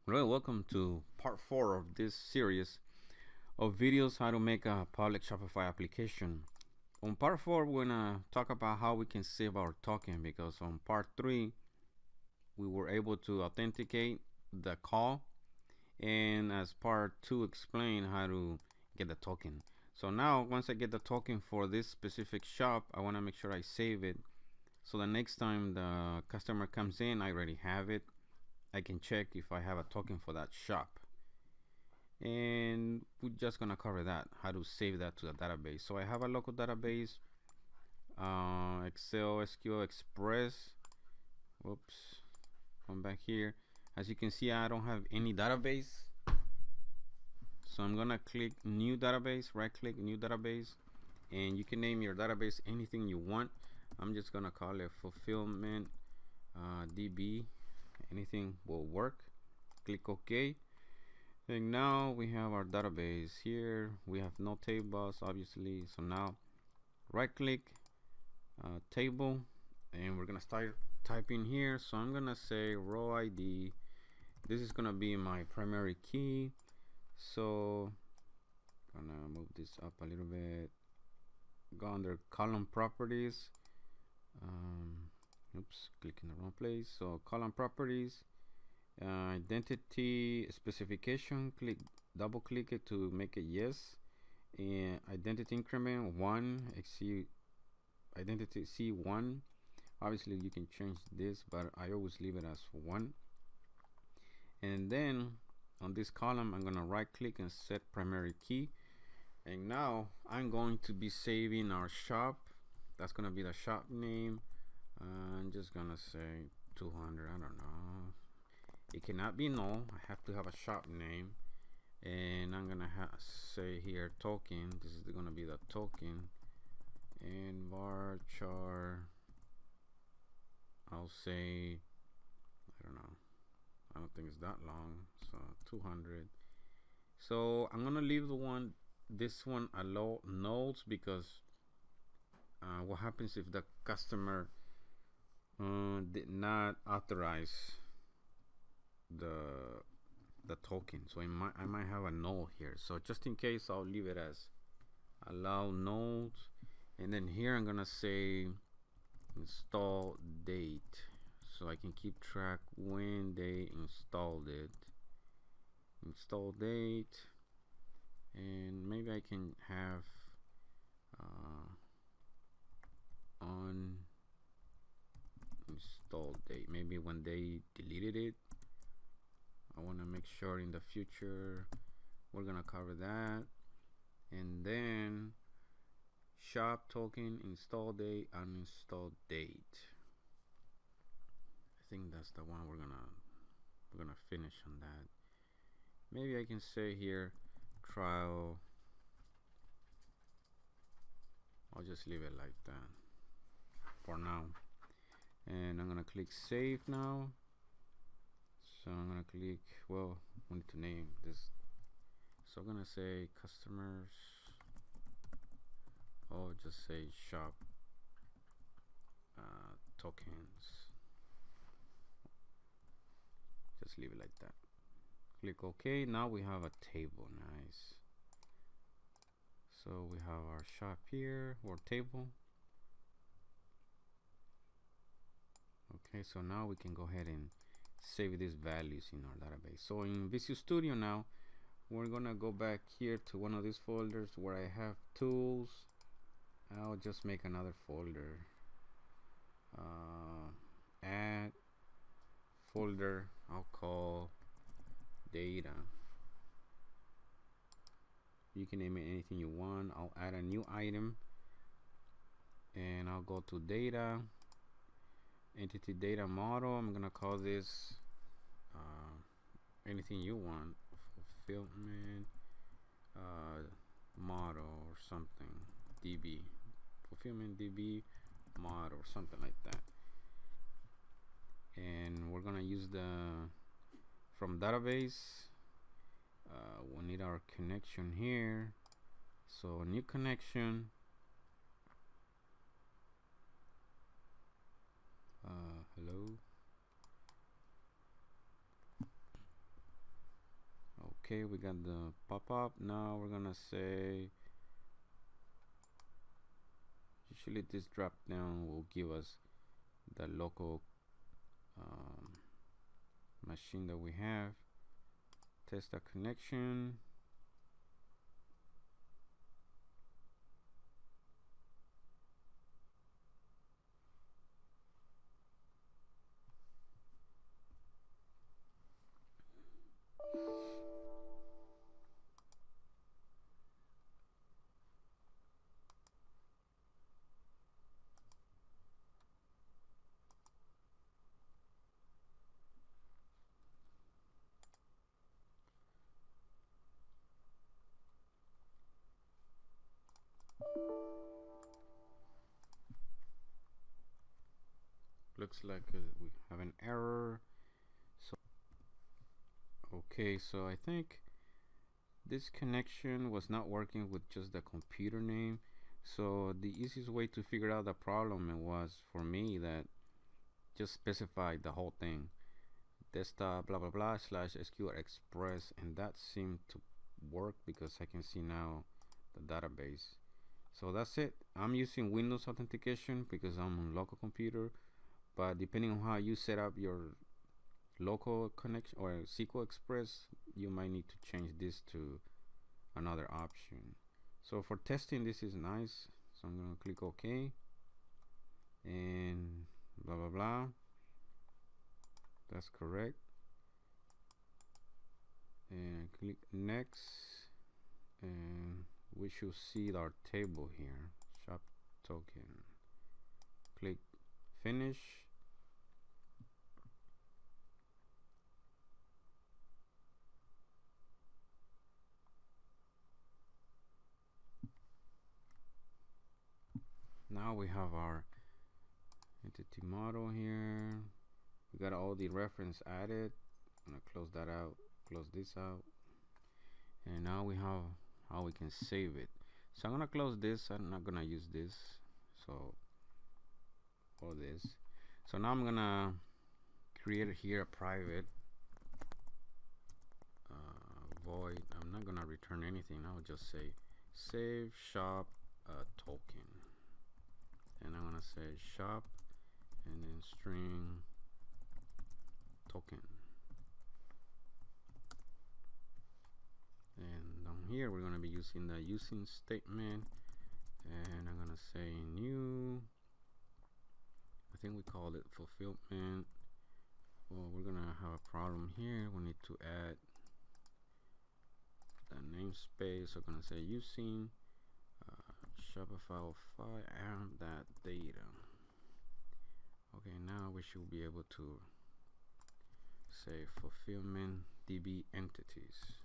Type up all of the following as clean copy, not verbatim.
Hello, welcome to part 4 of this series of videos how to make a public Shopify application. On part 4, we're gonna talk about how we can save our token because on part 3, we were able to authenticate the call, and as part 2, explain how to get the token. So now, once I get the token for this specific shop, I wanna make sure I save it so the next time the customer comes in, I already have it. I can check if I have a token for that shop. And we're just gonna cover that, how to save that to the database. So I have a local database, Excel SQL Express. Whoops, come back here. As you can see, I don't have any database, so I'm gonna click new database, right click new database, and you can name your database anything you want. I'm just gonna call it fulfillment DB. Anything will work. Click OK. And now we have our database here. We have no tables, obviously. So now right click table, and we're gonna start typing here. So I'm gonna say row ID. This is gonna be my primary key. So gonna move this up a little bit. Go under column properties. Oops, click in the wrong place. So column properties, identity specification, double click it to make it yes, and identity increment 1, identity C1. Obviously you can change this, but I always leave it as 1. And then on this column I'm gonna right click and set primary key, and now I'm going to be saving our shop. That's gonna be the shop name. I'm just gonna say 200. I don't know, it cannot be null. I have to have a shop name, and I'm gonna say here token. This is gonna be the token, and varchar, I'll say, I don't know, I don't think it's that long, so 200. So I'm gonna leave this one allow nulls, because what happens if the customer did not authorize the token? So I might have a null here. So just in case, I'll leave it as allow nulls. And then here I'm gonna say install date, so I can keep track when they installed it. Install date, and maybe I can have on install date, maybe when they deleted it. I want to make sure in the future we're gonna cover that. And then shop token, install date, uninstall date. I think that's the one we're gonna finish on that. Maybe I can say here trial. I'll just leave it like that for now, and I'm gonna click save now. So I'm gonna click, well, we need to name this, so I'm gonna say customers, or just say shop tokens. Just leave it like that. Click OK. Now we have a table. Nice. So we have our shop here, or table. Okay, so now we can go ahead and save these values in our database. So in Visual Studio now, we're gonna go back here to one of these folders where I have tools. I'll just make another folder, add folder, I'll call data. You can name it anything you want. I'll add a new item, and I'll go to data, entity data model. I'm gonna call this anything you want, fulfillment model or something, DB, fulfillment DB model or something like that. And we're gonna use the from database. We need our connection here, so new connection, hello. Okay, we got the pop-up. Now we're gonna say, usually this drop down will give us the local machine that we have. Test the connection. Looks like we have an error. So okay, so I think this connection was not working with just the computer name. So the easiest way to figure out the problem was for me that just specify the whole thing, desktop blah blah blah slash SQL Express, and that seemed to work because I can see now the database. So that's it. I'm using Windows authentication because I'm on local computer, but depending on how you set up your local connection or SQL Express, you might need to change this to another option. So for testing, this is nice. So I'm gonna click OK and blah blah blah. That's correct. And click next, and we should see our table here. Shop token. Click finish. Now we have our entity model here. We got all the reference added. I'm gonna close that out, close this out, and now we have how we can save it. So I'm gonna close this. I'm not gonna use this, so all this. So now I'm gonna create here a private void. I'm not gonna return anything. I'll just say save shop token, and I'm gonna say shop and then string token. And down here we're going to be using the using statement, and I'm going to say new, I think we called it fulfillment. Well, we're going to have a problem here. We need to add the namespace. So I'm going to say using Shopify file and that data. Okay, now we should be able to say fulfillment DB entities.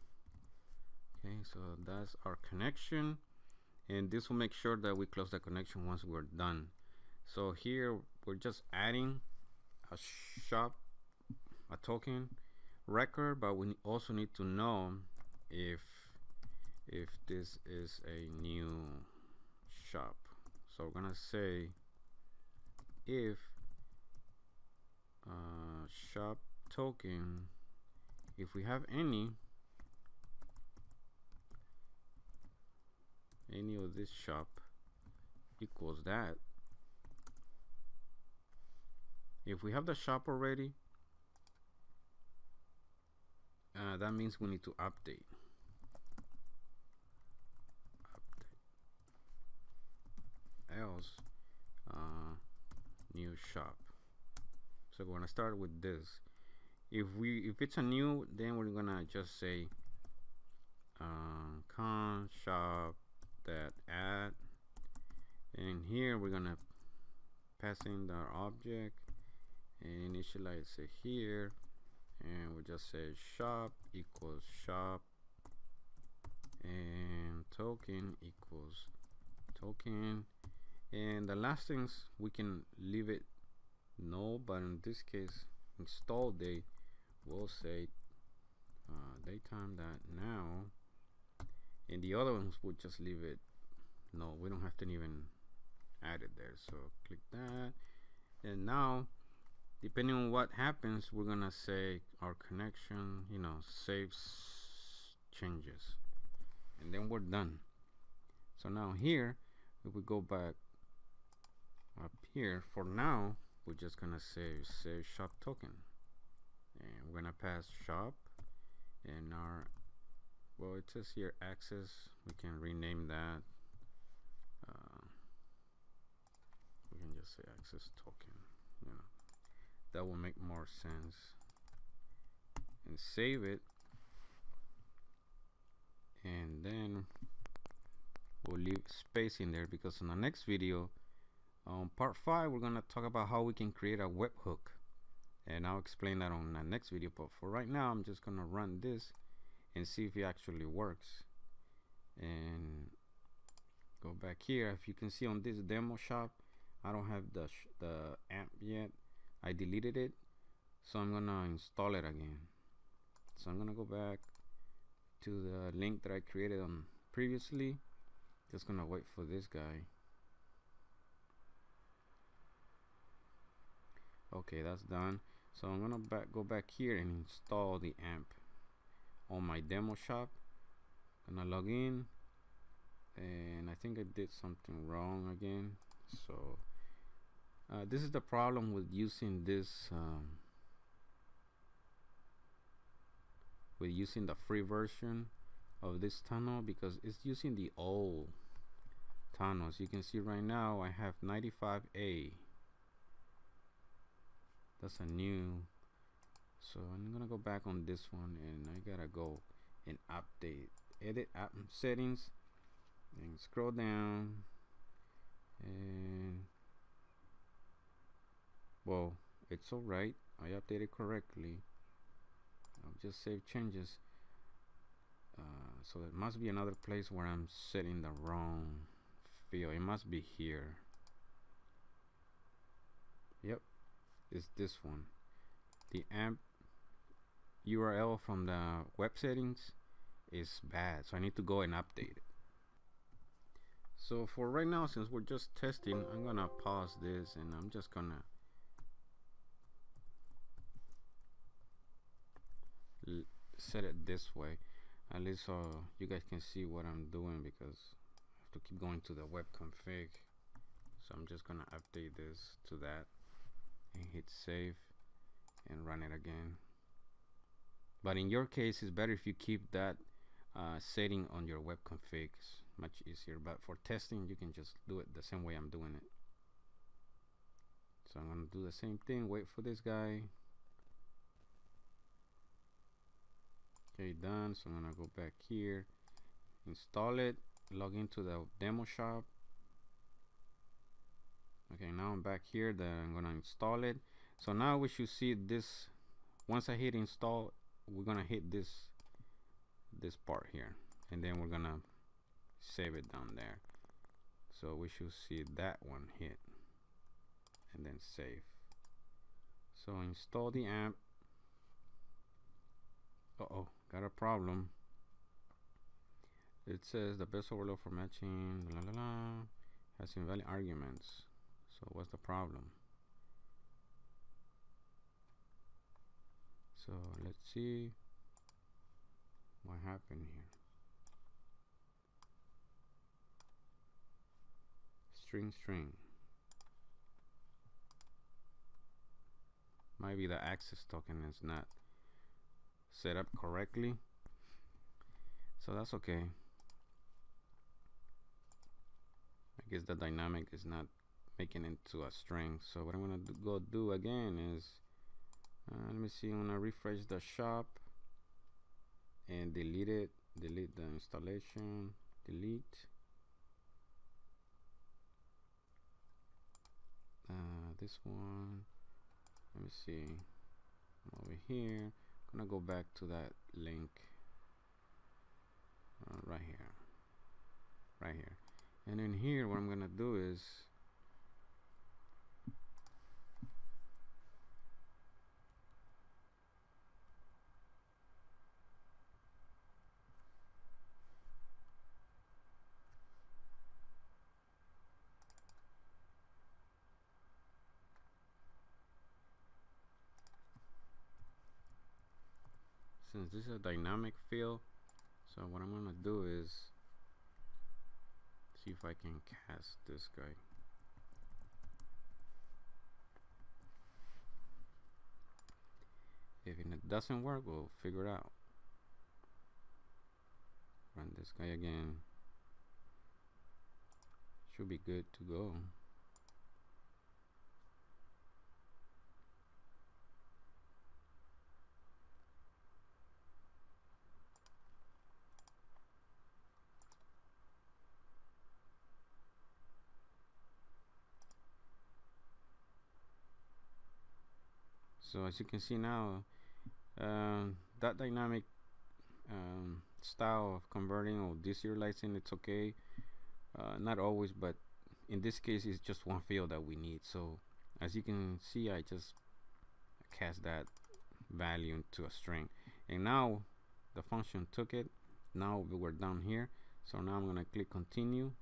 Okay, so that's our connection, and this will make sure that we close the connection once we're done. So here we're just adding a shop, a token record, but we also need to know if this is a new shop. So we're gonna say if shop token, if we have any of this shop equals that. If we have the shop already, that means we need to update. Else new shop. So we're gonna start with this. If it's a new, then we're gonna just say con shop that add, and here we're gonna pass in our object and initialize it here, and we'll just say shop equals shop and token equals token. And the last things we can leave it null, but in this case install date, we'll say daytime that now, and the other ones we'll just leave it no, we don't have to even add it there. So click that, and now depending on what happens, we're gonna say our connection, you know, saves changes, and then we're done. So now here, if we go back up here, for now we're just gonna save shop token, and we're gonna pass shop, and our, well, it says here access, we can rename that. We can just say access token, you know, that will make more sense, and save it. And then we'll leave space in there, because in the next video, part 5, we're gonna talk about how we can create a webhook, and I'll explain that on the next video. But for right now, I'm just gonna run this and see if it actually works. And go back here. If you can see on this demo shop, I don't have the amp yet. I deleted it, so I'm gonna install it again. So I'm gonna go back to the link that I created on previously. Just gonna wait for this guy. Okay, that's done. So I'm gonna go back here and install the amp on my demo shop. Gonna log in, and I think I did something wrong again. So this is the problem with using this with using the free version of this tunnel, because it's using the old tunnels. You can see right now I have 95A. That's a new. So I'm gonna go back on this one, and I gotta go and update, edit app settings, and scroll down, and well, it's alright, I updated correctly. I'll just save changes. So it must be another place where I'm setting the wrong field. It must be here. Yep, it's this one. The amp URL from the web settings is bad, so I need to go and update it. So for right now, since we're just testing, I'm gonna pause this, and I'm just gonna set it this way, at least so you guys can see what I'm doing, because I have to keep going to the web config. So I'm just gonna update this to that and hit save and run it again. But in your case, it's better if you keep that setting on your web config. It's much easier, but for testing you can just do it the same way I'm doing it. So I'm gonna do the same thing, wait for this guy. Okay, done. So I'm gonna go back here, install it, log into the demo shop. Okay, now I'm back here, that I'm gonna install it. So now we should see this. Once I hit install, we're gonna hit this part here, and then we're gonna save it down there. So we should see that one hit, and then save. So install the amp. Uh-oh, got a problem. It says the best overload for matching has invalid arguments. So what's the problem? So let's see what happened here. String. Might be the access token is not set up correctly, so that's okay. I guess the dynamic is not making it into a string. So what I'm gonna go do again is let me see, I'm gonna refresh the shop and delete it, delete the installation, delete this one. Let me see, I'm over here, I'm gonna go back to that link right here, and then here what I'm gonna do is since this is a dynamic field, so So what I'm gonna do is see if I can cast this guy. If it doesn't work, we'll figure it out. Run this guy again. Should be good to go. So as you can see now, that dynamic style of converting or deserializing, it's okay. Not always, but in this case it's just one field that we need. So as you can see, I just cast that value into a string, and now the function took it. Now we're down here, so now I'm gonna click continue.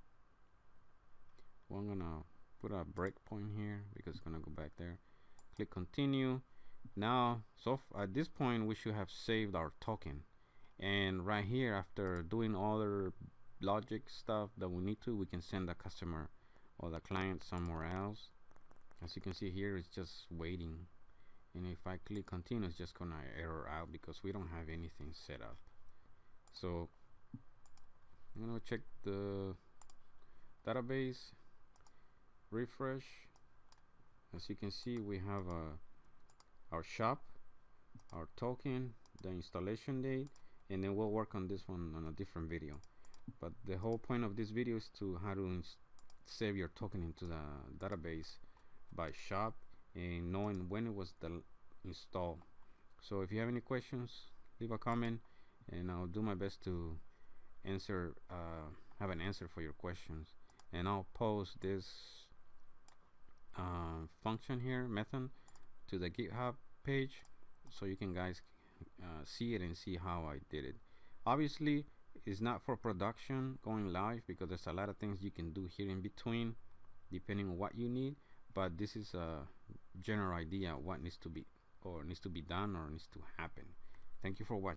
Well, I'm gonna put a breakpoint here because it's gonna go back there. Click continue. Now, so at this point we should have saved our token, and right here, after doing all the logic stuff that we need to, we can send the customer or the client somewhere else. As you can see here, it's just waiting, and if I click continue, it's just gonna error out because we don't have anything set up. So I'm gonna check the database, refresh. As you can see, we have our shop, our token, the installation date, and then we'll work on this one on a different video. But the whole point of this video is to how to save your token into the database by shop and knowing when it was installed. So if you have any questions, leave a comment and I'll do my best to answer, have an answer for your questions. And I'll post this function here, method, to the GitHub page so you can guys see it and see how I did it. Obviously it's not for production going live because there's a lot of things you can do here in between depending on what you need, but this is a general idea what needs to be done or needs to happen. Thank you for watching.